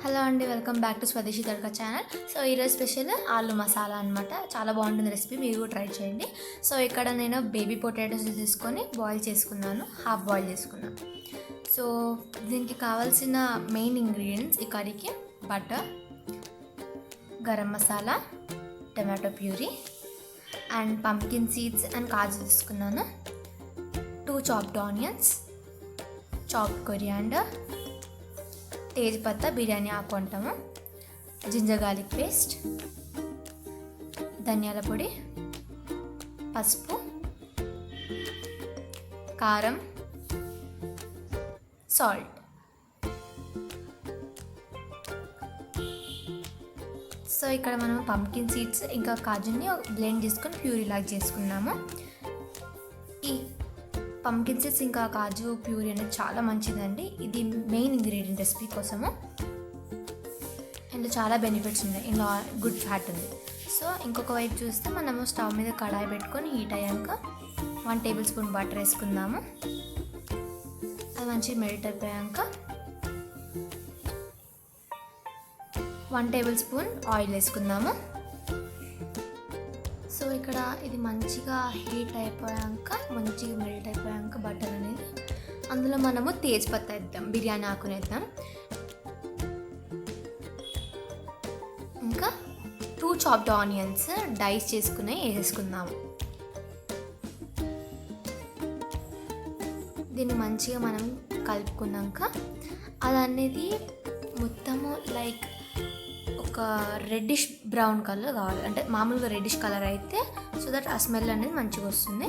Hello అండి, welcome back to స్వదేశీ తడక channel. So ఈరోజు స్పెషల్ ఆలు మసాలా అనమాట. చాలా బాగుంటుంది రెసిపీ, మీరు కూడా ట్రై చేయండి. సో ఇక్కడ నేను బేబీ పొటాటోస్ తీసుకొని బాయిల్ చేసుకున్నాను, హాఫ్ బాయిల్ చేసుకున్నాను. సో దీనికి కావాల్సిన మెయిన్ ఇంగ్రీడియంట్స్ ఈ కర్రీకి butter, garam masala, tomato puree and pumpkin seeds and కాజు తీసుకున్నాను, 2 చాప్డ్ ఆనియన్స్, చాప్డ్ కొరియాండర్, తేజ్పత్తా బిర్యానీ ఆకు అంటాము, జింజర్ గార్లిక్ పేస్ట్, ధనియాల పొడి, పసుపు, కారం, సాల్ట్. సో ఇక్కడ మనం పంకిన్ సీడ్స్ ఇంకా కాజుని బ్లెండ్ చేసుకొని ప్యూరీ లాగా చేసుకున్నాము. ఈ పంకిన్ సీడ్స్ ఇంకా కాజు ప్యూరీ అనేది చాలా మంచిదండి. ఇది మెయిన్ ఇంగ్రీడియంట్ రెసిపీ కోసము. ఇందులో చాలా బెనిఫిట్స్ ఉన్నాయి, ఇందులో గుడ్ ఫ్యాట్ ఉంది. సో ఇంకొక వైపు చూస్తే మనము స్టవ్ మీద కడాయి పెట్టుకొని హీట్ అయ్యాక 1 టేబుల్ స్పూన్ బటర్ వేసుకుందాము. అది మంచిగా మెల్ట్ అయిపోయాక 1 టేబుల్ స్పూన్ ఆయిల్ వేసుకుందాము. సో ఇక్కడ ఇది మంచిగా హీట్ అయిపోయాక, మంచిగా మెల్ట్ అయిపోయాక బటర్ అనేది అందులో మనము తేజ్పత్తా వేద్దాం, బిర్యానీ ఆకుని వేద్దాం. ఇంకా 2 చాప్డ్ ఆనియన్స్ డైస్ చేసుకుని వేసేసుకుందాము. దీన్ని మంచిగా మనం కలుపుకున్నాక అది అనేది మొత్తము లైక్ ఒక రెడ్డిష్ బ్రౌన్ కలర్ కావాలి, అంటే మామూలుగా రెడ్డిష్ కలర్ అయితే సో దట్ ఆ స్మెల్ అనేది మంచిగా వస్తుంది.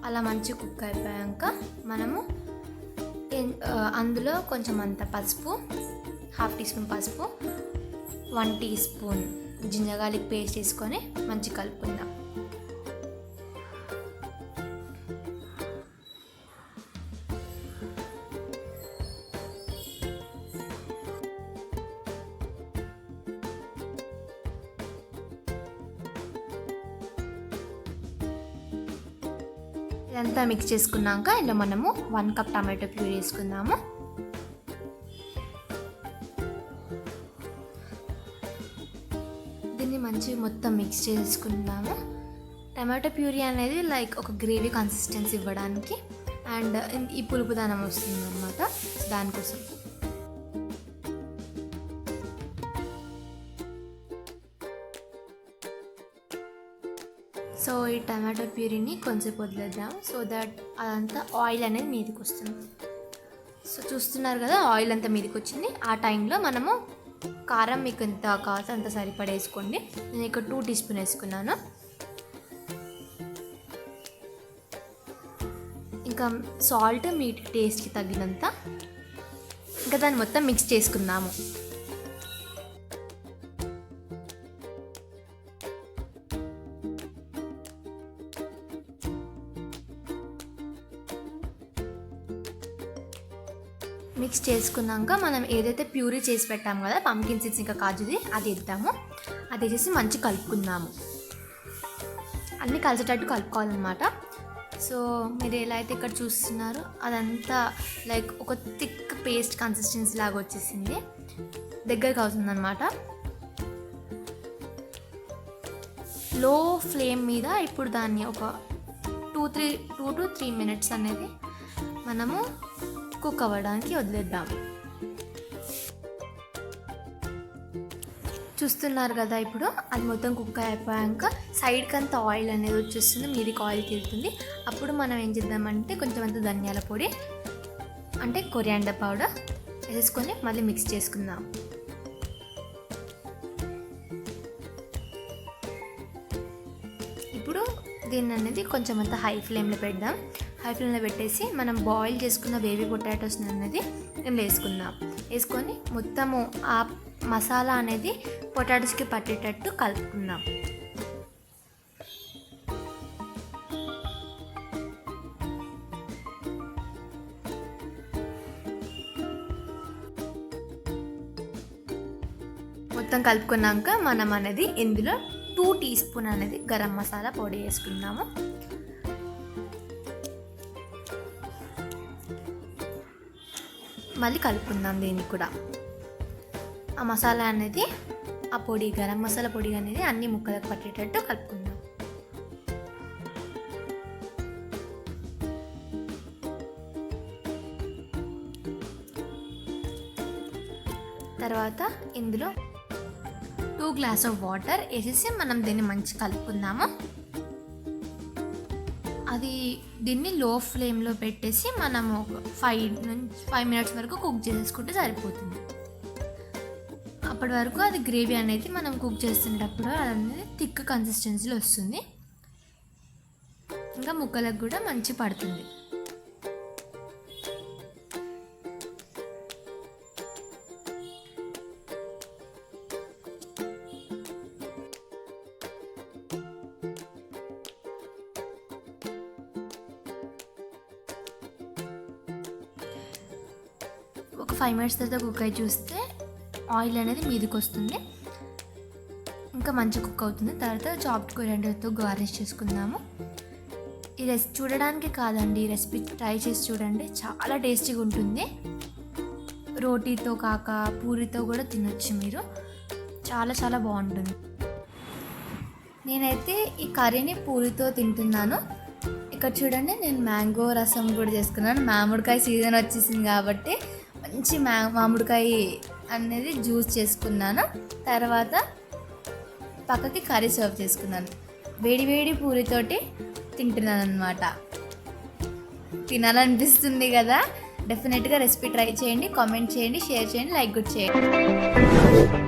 అలా మంచిగా కుక్ అయిపోయాక మనము అందులో కొంచెం అంత పసుపు, 1/2 టీ స్పూన్ పసుపు, 1 teaspoon ginger garlic paste వేసుకొని మంచిగా కలుపుకుందాం. ఇదంతా మిక్స్ చేసుకున్నాక ఇందులో మనము 1 కప్ టమాటో ప్యూరీ వేసుకుందాము. దీన్ని మంచిగా మొత్తం మిక్స్ చేసుకుందాము. టమాటో ప్యూరీ అనేది లైక్ ఒక గ్రేవీ కన్సిస్టెన్సీ ఇవ్వడానికి అండ్ ఈ పులుపుదనం వస్తుంది అన్నమాట, దానికోసం. సో ఈ టమాటో ప్యూరీని కొంచెం వదిలేద్దాం, సో దట్ అదంతా ఆయిల్ అనేది మీదకి వస్తుంది. సో చూస్తున్నారు కదా, ఆయిల్ అంతా మీదకి వచ్చింది. ఆ టైంలో మనము కారం మీకు ఎంత కావాలో అంత సరిపడేసుకోండి. నేను ఇక్కడ 2 టీ స్పూన్ వేసుకున్నాను. ఇంకా సాల్ట్ మీ టేస్ట్కి తగినంత. ఇంకా దాన్ని మొత్తం మిక్స్ చేసుకుందాము. మిక్స్ చేసుకున్నాక మనం ఏదైతే ప్యూరీ చేసి పెట్టాము కదా పంకిన్ సీడ్స్ ఇంకా కాజుది, అది వేద్దాము. అది వేసేసి మంచిగా కలుపుకుందాము. అన్నీ కలిసేటట్టు కలుపుకోవాలన్నమాట. సో మీరు ఎలా అయితే ఇక్కడ చూస్తున్నారో అదంతా లైక్ ఒక థిక్ పేస్ట్ కన్సిస్టెన్సీ లాగా వచ్చేసింది, దగ్గరకు అవుతుందన్నమాట. లో ఫ్లేమ్ మీద ఇప్పుడు దాన్ని ఒక 2 to 3 మినిట్స్ అనేది మనము కుక్ అవ్వడానికి వదిలేద్దాం. చూస్తున్నారు కదా, ఇప్పుడు అది మొత్తం కుక్ అయిపోయాక సైడ్కి అంతా ఆయిల్ అనేది వచ్చేస్తుంది, మీదికి ఆయిల్ తీరుతుంది. అప్పుడు మనం ఏం చేద్దామంటే కొంచెం అంత ధనియాల పొడి అంటే కొరియాండర్ పౌడర్ వేసుకొని మళ్ళీ మిక్స్ చేసుకుందాం. ఇప్పుడు దీన్ని అనేది కొంచెం అంత హై ఫ్లేమ్లో పెడదాం. హై ఫ్లేమ్లో పెట్టేసి మనం బాయిల్ చేసుకున్న బేబీ పొటాటోస్ అనేది మేము వేసుకుందాం. వేసుకొని మొత్తము ఆ మసాలా అనేది పొటాటోస్కి పట్టేటట్టు కలుపుకుందాం. మొత్తం కలుపుకున్నాక మనం అనేది ఇందులో 2 టీ స్పూన్ అనేది గరం మసాలా పొడి వేసుకుందాము. మళ్ళీ కలుపుకుందాం దీన్ని కూడా. ఆ మసాలా అనేది, ఆ పొడి గరం మసాలా పొడి అనేది అన్ని ముక్కలకు పట్టేటట్టు కలుపుకుందాం. తర్వాత ఇందులో 2 గ్లాస్ ఆఫ్ వాటర్ వేసేసి మనం దీన్ని మంచి కలుపుకుందాము. దీన్ని లో ఫ్లేమ్లో పెట్టేసి మనము 5 మినిట్స్ వరకు కుక్ చేసేసుకుంటే సరిపోతుంది. అప్పటి వరకు అది గ్రేవీ అనేది మనం కుక్ చేస్తున్నప్పుడు అనేది థిక్ కన్సిస్టెన్సీలో వస్తుంది, ఇంకా ముక్కలకు కూడా మంచి పడుతుంది. ఒక 5 మినిట్స్ తర్వాత కుక్ అయి చూస్తే ఆయిల్ అనేది మీదకి వస్తుంది, ఇంకా మంచి కుక్ అవుతుంది. తర్వాత చాప్డ్ కొరియాండర్తో గార్నిష్ చేసుకుందాము. ఈ రెసిపీ చూడడానికి కాదండి, ఈ రెసిపీ ట్రై చేసి చూడండి, చాలా టేస్టీగా ఉంటుంది. రోటీతో కాక పూరితో కూడా తినొచ్చు మీరు, చాలా చాలా బాగుంటుంది. నేనైతే ఈ కర్రీని పూరితో తింటున్నాను. ఇక్కడ చూడండి, నేను మ్యాంగో రసం కూడా చేసుకున్నాను. మామిడికాయ సీజన్ వచ్చేసింది కాబట్టి మంచి మామిడికాయ అనేది జ్యూస్ చేసుకున్నాను. తర్వాత పక్కకి కర్రీ సర్వ్ చేసుకున్నాను. వేడి వేడి పూరితోటి తింటున్నాను అనమాట. తినాలనిపిస్తుంది కదా. డెఫినెట్గా రెసిపీ ట్రై చేయండి, కామెంట్ చేయండి, షేర్ చేయండి, లైక్ కూడా చేయండి.